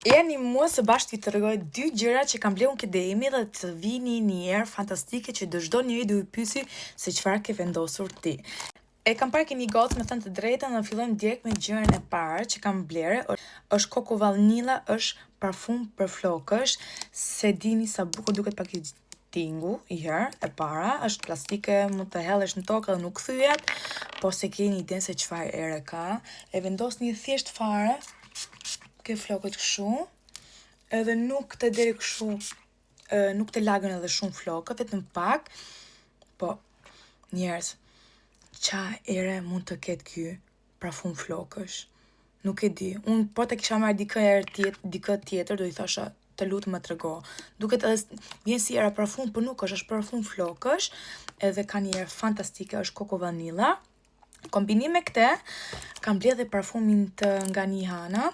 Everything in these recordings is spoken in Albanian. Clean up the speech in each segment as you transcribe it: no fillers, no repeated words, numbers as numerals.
Jeni mua së bashkë të tregoj 2 gjëra që kam bler unë këtë demi dhe të vini një herë fantastike që çdo njeri duhet pyesi se çfarë ke vendosur ti. E kam parë keni gocë me thënë të drejtën dhe fillojmë direkt me gjëren e parë që kam bler. Është Coco Vanilla, është parfum për flokësh. Se dini sa bukur duket paketingu i herë e para, është plastike, mund të hellesh në tokë dhe nuk thyet, po se keni idenë se çfarë ere ka. E vendosni thjesht fare ke flokët kështu, edhe nuk të deri kështu, nuk të lagën edhe shumë flokët, vetëm pak, po njerëz, qa ere mund të ketë ky parfum flokësh? Nuk e di. Unë po të kisha marrë dikë tjetër, do i thosha të lutem më trego. Duket edhe vjen si era parfum, po nuk është parfum flokësh, edhe ka një erë fantastike, është Coco Vanilla. Kombinim me këte, kam bler dhe parfumin të nga Nihana,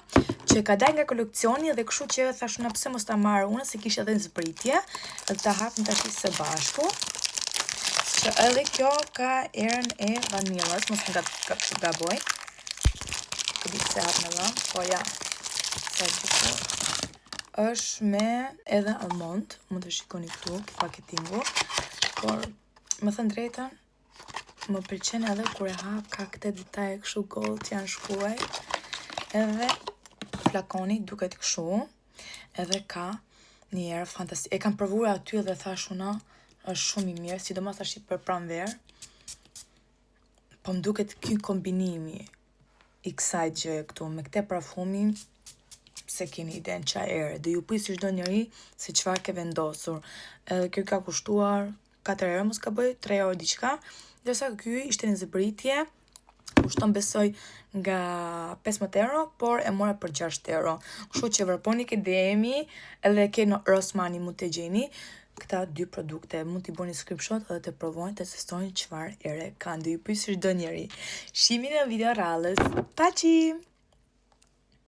që ka dalë nga koleksioni dhe kështu që thash na pse mos ta marr unë, se kishte edhe në zbritje, dhe ta hapim tash së bashku. Që edhe kjo ka erën e vanilës, mos gaboj. E di se hap me lëm, po ja. Është me edhe almond, mund të shikoni këtu, paketingu, por më thënë drejtën, më pëlqen edhe kur e hap ka këtë detaje kështu gold që janë shkruaj, edhe flakoni duket kështu, edhe ka një erë fantastike. E kam provuar aty dhe thash una, është shumë i mirë, sidomos tash për pranverë. Po më duket ky kombinimi i kësaj gjëje këtu me këtë parfumin, se keni idenë qa ere, dhe ju pyesi çdo njeri se çfarë ke vendosur. Edhe kjo ka kushtuar 4 euro, mos gaboj, 3 euro diçka. Ndërsa ky ishte në zbritje, kushton besoj nga 15 euro, por e mora për 6 euro. Kështu që vërponi ke DM-i, edhe ke në Rossmanni mund të gjeni këta 2 produkte. Mund t'i bëni screenshot edhe të provojnë të testoni çfarë ere kanë. Do ju pyesi çdo njeri. Shihemi në video rallës. Paçi!